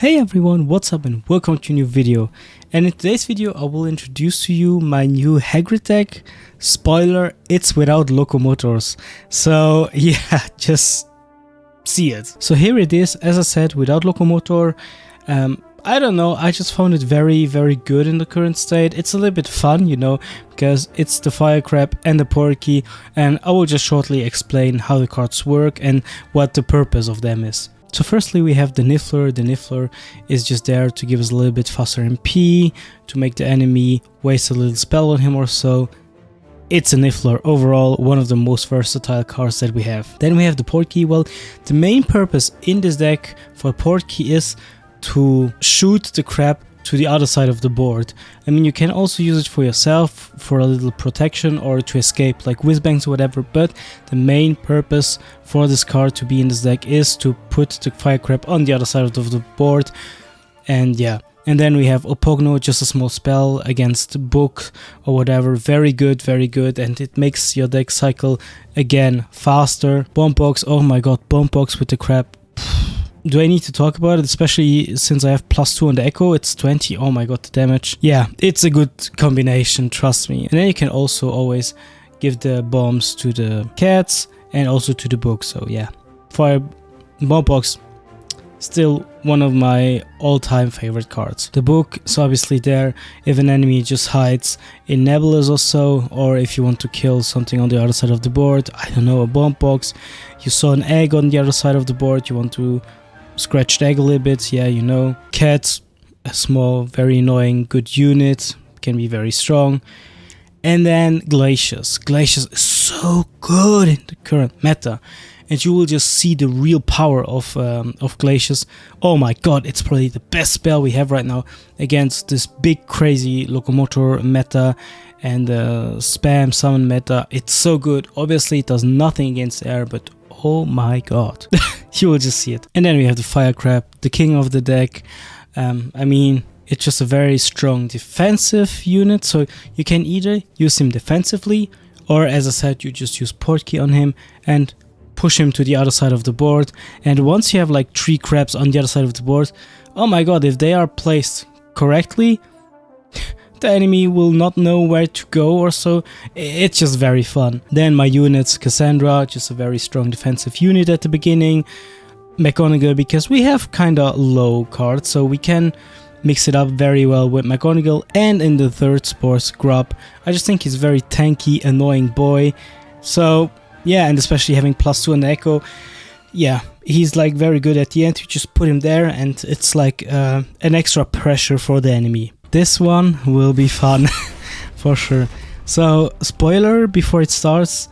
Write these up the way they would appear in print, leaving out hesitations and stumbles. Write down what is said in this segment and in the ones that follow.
Hey everyone, what's up and welcome to a new video. And in today's video I will introduce to you my new Hagrid deck. Spoiler, it's without locomotors. So yeah, just see it. So here it is, as I said, without locomotor. I don't know, I just found it very good in the current state. It's a little bit fun, you know, because it's the Fire Crab and the Porky, and I will just shortly explain how the cards work and what the purpose of them is. So firstly we have the Niffler. The Niffler is just there to give us a little bit faster MP, to make the enemy waste a little spell on him or so. It's a Niffler, overall one of the most versatile cards that we have. Then we have the Porky. Well, the main purpose in this deck for Porky is to shoot the crab to the other side of the board. I mean, you can also use it for yourself, for a little protection or to escape like whizbangs or whatever, but the main purpose for this card to be in this deck is to put the Fire Crab on the other side of the board. And yeah, and then we have Opogno, just a small spell against book or whatever. Very good, and it makes your deck cycle again faster. Bomb Box, oh my god, Bomb Box with the crab. Do I need to talk about it, especially since I have +2 on the Echo? It's 20, oh my god, the damage. Yeah, it's a good combination, trust me. And then you can also always give the bombs to the cats and also to the book, so yeah. Fire Bomb Box, still one of my all-time favorite cards. The book is obviously there if an enemy just hides in Nebulas or so, or if you want to kill something on the other side of the board. I don't know, a Bomb Box. You saw an egg on the other side of the board, you want to scratch the egg a little bit, yeah, you know. Cats, a small, very annoying, good unit, can be very strong. And then Glacius. Glacius is so good in the current meta, and you will just see the real power of Glacius. Oh my god, it's probably the best spell we have right now against this big crazy locomotor meta and spam summon meta. It's so good. Obviously it does nothing against air, but oh my god. You will just see it. And then we have the Fire Crab, the king of the deck. I mean, it's just a very strong defensive unit, so you can either use him defensively, or as I said, you just use Porky on him and push him to the other side of the board. And once you have like 3 crabs on the other side of the board, oh my god, if they are placed correctly, the enemy will not know where to go or so. It's just very fun. Then my units, Cassandra, just a very strong defensive unit at the beginning. McGonagall, because we have kinda low cards, so we can mix it up very well with McGonagall. And in the third spot, Grub. I just think he's very tanky, annoying boy. So yeah, and especially having +2 on the Echo. Yeah, he's like very good at the end. You just put him there and it's like an extra pressure for the enemy. This one will be fun for sure. So spoiler before it starts,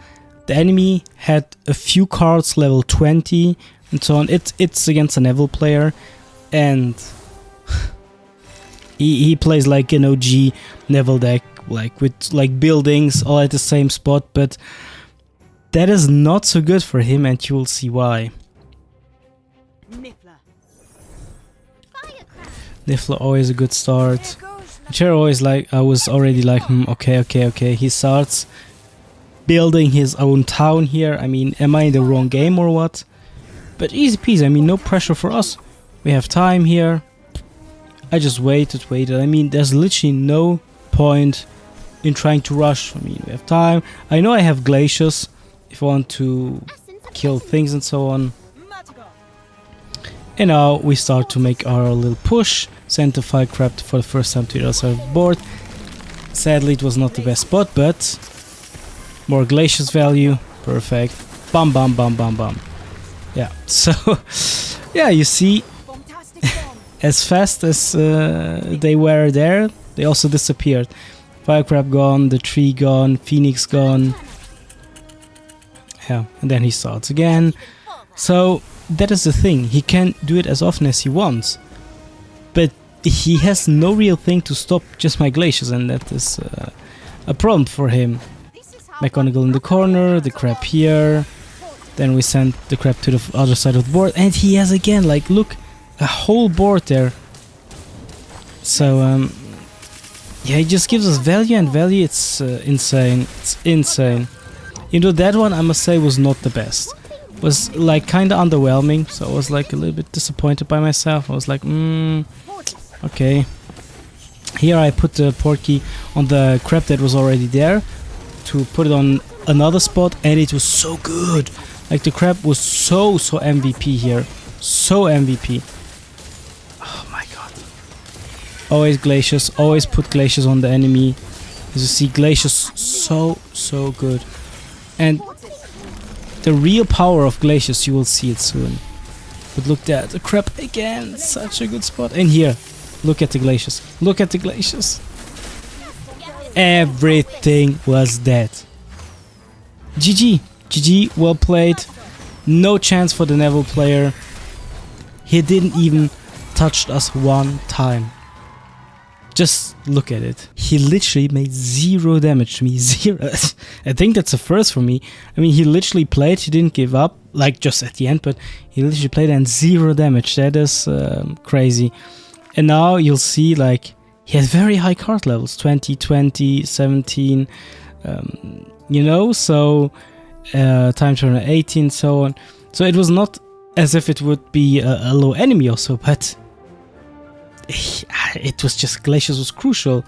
the enemy had a few cards level 20 and so on. It's against a Neville player, and he plays like an OG Neville deck, like with like buildings all at the same spot, but that is not so good for him, and you will see why. Niffler, always a good start. Chair always like, I was already like, okay, he starts building his own town here. I mean, am I in the wrong game or what? But easy peasy, I mean, no pressure for us. We have time here. I just waited. I mean, there's literally no point in trying to rush. I mean, we have time. I know I have Glacius if I want to kill things and so on. And now we start to make our little push. Send the Fire Crab for the first time to the other side of the board. Sadly it was not the best spot, but more Glacius value. Perfect. Bam. Yeah, so yeah, you see, as fast as they were there, they also disappeared. Fire Crab gone, the tree gone, Phoenix gone. Yeah, and then he starts again. So that is the thing, he can do it as often as he wants, but he has no real thing to stop just my Glacius, and that is a problem for him. McGonagall in the corner, the crab here, then we send the crab to the other side of the board, and he has again, like, look, a whole board there. So yeah, he just gives us value, and value, it's insane. You know, that one I must say was not the best. was like kind of underwhelming, so I was like a little bit disappointed by myself. I was like, okay. Here I put the portkey on the crab that was already there to put it on another spot, and it was so good. Like the crab was so MVP here, so MVP. Oh my god. Always Glacius, always put Glacius on the enemy. As you see, Glacius so good. And the real power of Glacius, you will see it soon. But look there, the crab again, such a good spot. And here, look at the Glacius, look at the Glacius. Everything was dead. GG, GG, well played. No chance for the Neville player. He didn't even touch us one time. Just look at it. He literally made 0 damage to me. 0. I think that's a first for me. I mean, he literally played, he didn't give up, like just at the end, but he literally played and 0 damage. That is crazy. And now you'll see, like, he has very high card levels, 20, 20, 17, you know, so time turner 18, so on. So it was not as if it would be a low enemy or so, but it was just, Glacius was crucial.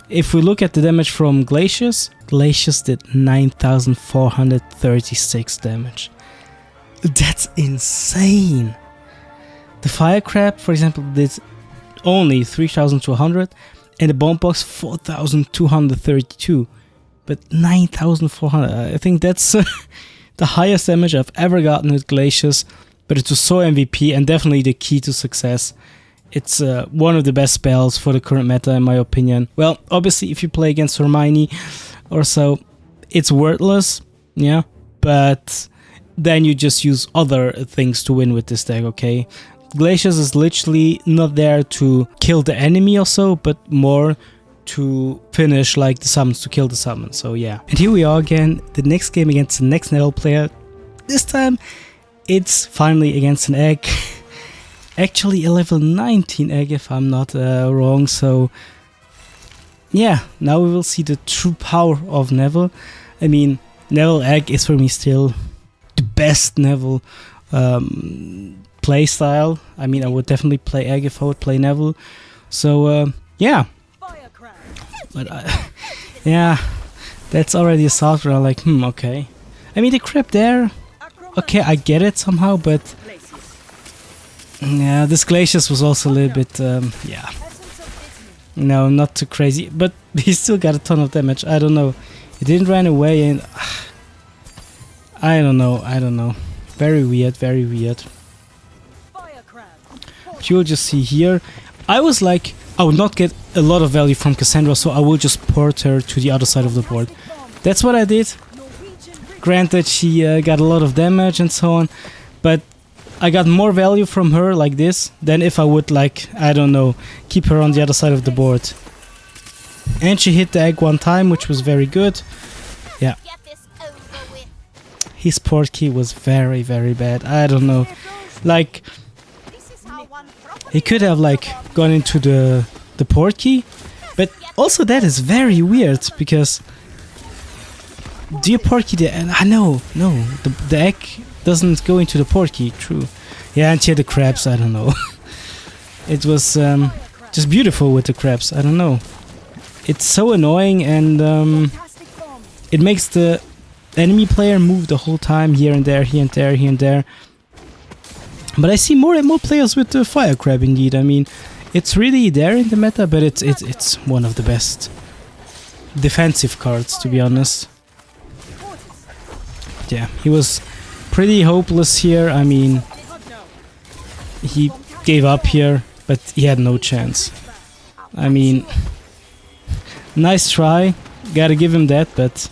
If we look at the damage from Glacius, Glacius did 9,436 damage. That's insane. The Fire Crab, for example, did only 3,200, and the Bomb Box 4,232. But 9,400, I think that's the highest damage I've ever gotten with Glacius. But it was so MVP and definitely the key to success. It's one of the best spells for the current meta, in my opinion. Well, obviously, if you play against Hermione or so, it's worthless, yeah. But then you just use other things to win with this deck, okay? Glacius is literally not there to kill the enemy or so, but more to finish like the summons, to kill the summons, so yeah. And here we are again, the next game against the next Neville player. This time, it's finally against an egg. Actually a level 19 egg if I'm not wrong, so yeah, now we will see the true power of Neville. I mean, Neville egg is for me still the best Neville play style. I mean, I would definitely play egg if I would play Neville, so yeah. But yeah, that's already a start where I'm like, okay. I mean, the crab there, okay, I get it somehow, but yeah, this Glacius was also a little bit, yeah. No, not too crazy, but he still got a ton of damage. I don't know. He didn't run away, and I don't know. Very weird, very weird. But you'll just see here, I was like, I would not get a lot of value from Cassandra, so I will just port her to the other side of the board. That's what I did. Granted, she got a lot of damage and so on, but I got more value from her like this than if I would, like, I don't know, keep her on the other side of the board. And she hit the egg one time, which was very good. Yeah. His port key was very, very bad. I don't know. Like, he could have, like, gone into the port key. But also that is very weird, because do you port key the... And I know, no, the egg doesn't go into the port key, true. Yeah, and here the crabs, I don't know. It was just beautiful with the crabs, I don't know. It's so annoying, and it makes the enemy player move the whole time, here and there, here and there, here and there. But I see more and more players with the Fire Crab indeed. I mean, it's really there in the meta, but it's one of the best defensive cards, to be honest. Yeah, he was pretty hopeless here. I mean, he gave up here, but he had no chance. I mean, nice try, gotta give him that, but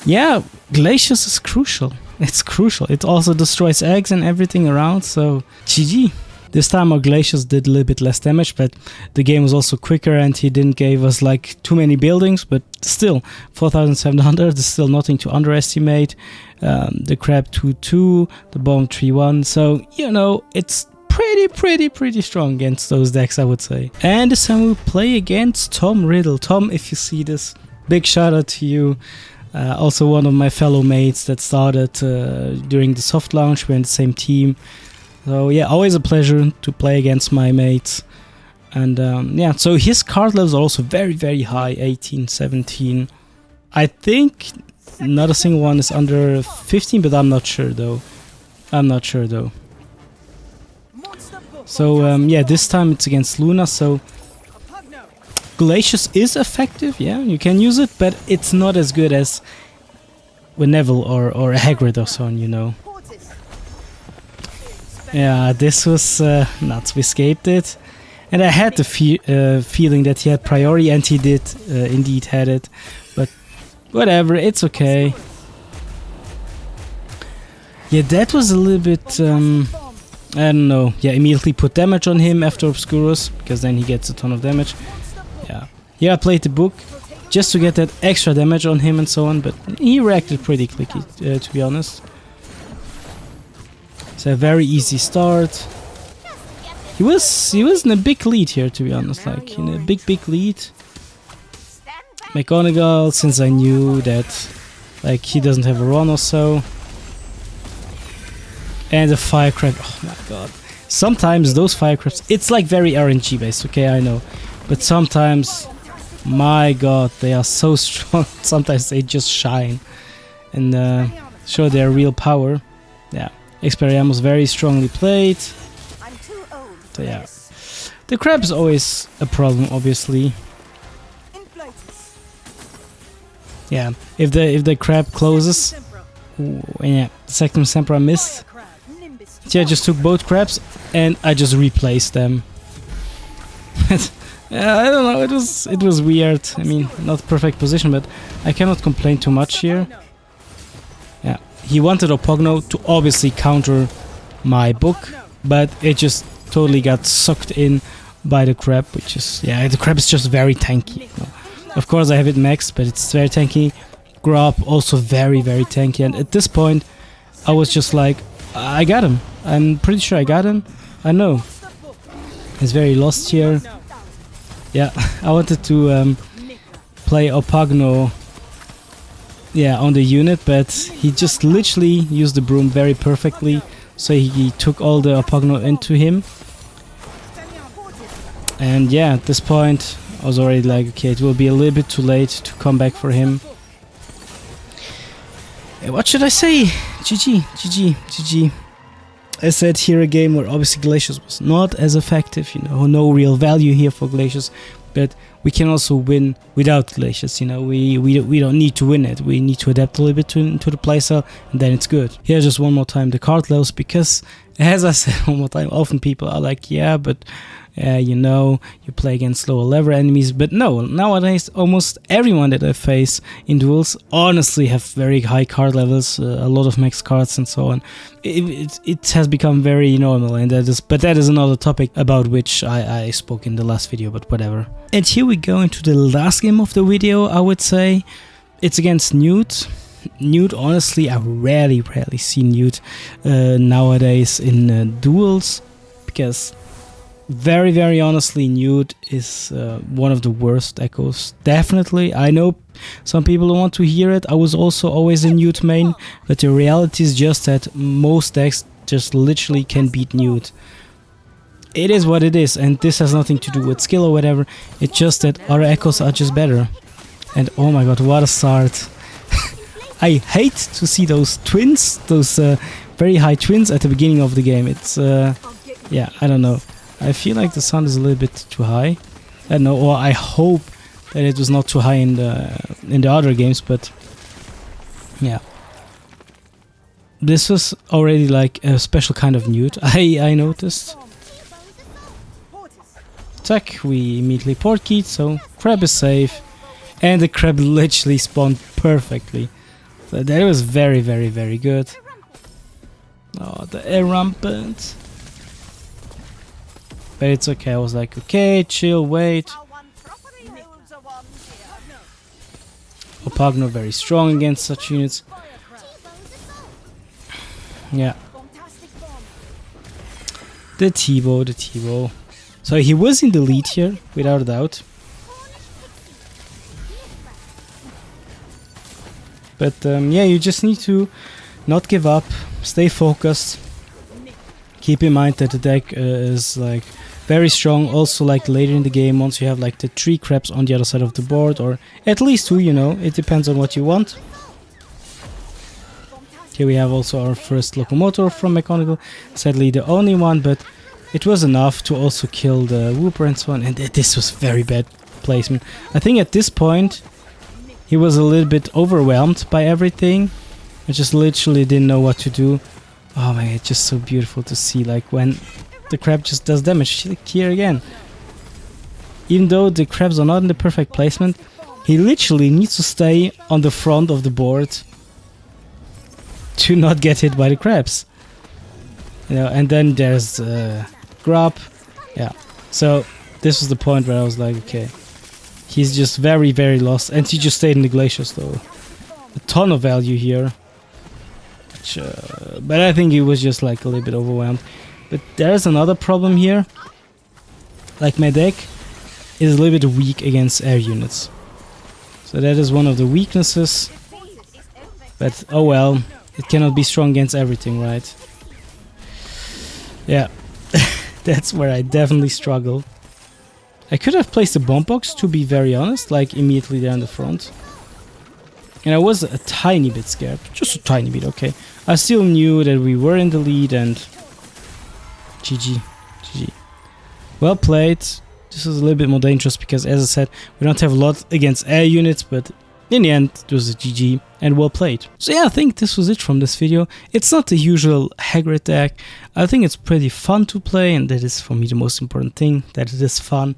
yeah, Glacius is crucial. It's crucial. It also destroys eggs and everything around, so GG. This time our Glacius did a little bit less damage, but the game was also quicker and he didn't give us like too many buildings, but still 4,700 is still nothing to underestimate. The crab 2-2, the bomb 3-1, so you know, it's pretty strong against those decks, I would say. And this time we play against Tom Riddle. Tom, if you see this, big shout out to you. Also one of my fellow mates that started during the soft launch. We're in the same team. So yeah, always a pleasure to play against my mates. And yeah, so his card levels are also very, very high, 18, 17. I think not a single one is under 15, but I'm not sure though. So yeah, this time it's against Luna, so Glacius is effective, yeah, you can use it, but it's not as good as with Neville or Hagrid or so on, you know. Yeah, this was nuts. We escaped it. And I had the feeling that he had priority, and he did indeed had it. But whatever, it's okay. Yeah, that was a little bit... I don't know. Yeah, immediately put damage on him after Obscurus, because then he gets a ton of damage. Yeah, I played the book just to get that extra damage on him and so on, but he reacted pretty quickly, to be honest. It's a very easy start. He was in a big lead here, to be honest, like in a big lead. McGonagall, since I knew that like he doesn't have a run or so. And the fire crab, oh my god. Sometimes those fire crabs, it's like very RNG based, okay, I know. But sometimes, my god, they are so strong. Sometimes they just shine and show their real power. Yeah, Expelliarmus very strongly played. So yeah, the crab is always a problem, obviously. Yeah, if the crab closes, ooh, yeah, Sectum Sempra missed. Yeah, I just took both crabs and I just replaced them. Yeah, I don't know, it was weird. I mean, not perfect position, but I cannot complain too much here. Yeah, he wanted Opogno to obviously counter my book, but it just totally got sucked in by the crab, which is, yeah, the crab is just very tanky. No. Of course I have it maxed, but it's very tanky. Grub also very, very tanky, and at this point I was just like, I got him. I'm pretty sure I got him. I know. He's very lost here. Yeah, I wanted to play Opogno, yeah, on the unit, but he just literally used the broom very perfectly, so he took all the Opogno into him. And yeah, at this point I was already like, okay, it will be a little bit too late to come back for him. What should I say? GG. I said here a game where obviously Glacius was not as effective, you know, no real value here for Glacius, but we can also win without Glacius, you know, we don't need to win it, we need to adapt a little bit to the playstyle, and then it's good. Here just one more time the card levels, because as I said one more time, often people are like, yeah, but you know, you play against lower level enemies, but no, nowadays almost everyone that I face in duels honestly have very high card levels, a lot of max cards and so on. It has become very normal, and that is another topic about which I spoke in the last video, but whatever. And here we go into the last game of the video, I would say. It's against Newt. Newt, honestly, I rarely see Newt nowadays in duels, because very honestly, Newt is one of the worst echoes. Definitely, I know some people don't want to hear it. I was also always a Newt main, but the reality is just that most decks just literally can beat Newt. It is what it is, and this has nothing to do with skill or whatever. It's just that other echoes are just better. And oh my god, what a start. I hate to see those twins, those very high twins at the beginning of the game. It's, yeah, I don't know. I feel like the sound is a little bit too high. I don't know, or I hope that it was not too high in the other games, but yeah. This was already like a special kind of Newt, I noticed. Attack, we immediately port keyed, so crab is safe. And the crab literally spawned perfectly. So that was very good. Oh, the air rampant. But it's okay, I was like, okay, chill, wait. Opogno very strong against such units. Yeah. The T-bow. So he was in the lead here, without a doubt. But yeah, you just need to not give up, stay focused. Keep in mind that the deck is like very strong. Also, like later in the game, once you have like the 3 crabs on the other side of the board, or at least 2, you know, it depends on what you want. Here we have also our first locomotor from Mechanical. Sadly the only one, but it was enough to also kill the Whooper and so on. And this was very bad placement. I think at this point he was a little bit overwhelmed by everything. I just literally didn't know what to do. Oh man, it's just so beautiful to see, like when the crab just does damage. Like here again. Even though the crabs are not in the perfect placement, he literally needs to stay on the front of the board to not get hit by the crabs. You know, and then there's Grub. Yeah. So this was the point where I was like, okay, he's just very, very lost. And he just stayed in the glaciers though. A ton of value here. But I think he was just like a little bit overwhelmed. But there's another problem here. Like my deck is a little bit weak against air units. So that is one of the weaknesses. But oh well, it cannot be strong against everything, right? Yeah, that's where I definitely struggle. I could have placed a bomb box, to be very honest, like immediately there in the front. And I was a tiny bit scared, just a tiny bit, okay. I still knew that we were in the lead and GG, GG. Well played. This is a little bit more dangerous because, as I said, we don't have a lot against air units, but in the end it was a GG and well played. So yeah, I think this was it from this video. It's not the usual Hagrid deck. I think it's pretty fun to play, and that is for me the most important thing, that it is fun.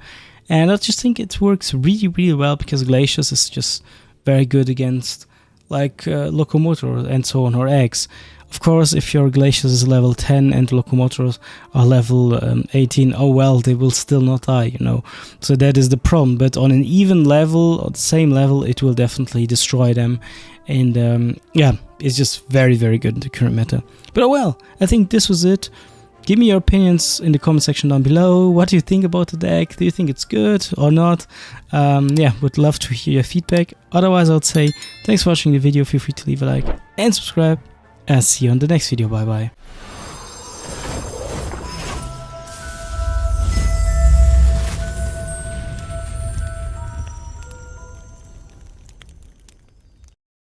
And I just think it works really, really well because Glacius is just very good against like Locomotor and so on, or eggs. Of course, if your Glacius is level 10 and Locomotors are level 18, oh well, they will still not die, you know. So that is the problem. But on an even level, or the same level, it will definitely destroy them. And yeah, it's just very, very good in the current meta. But oh well, I think this was it. Give me your opinions in the comment section down below. What do you think about the deck? Do you think it's good or not? Yeah, would love to hear your feedback. Otherwise, I would say thanks for watching the video. Feel free to leave a like and subscribe. And see you on the next video. Bye bye.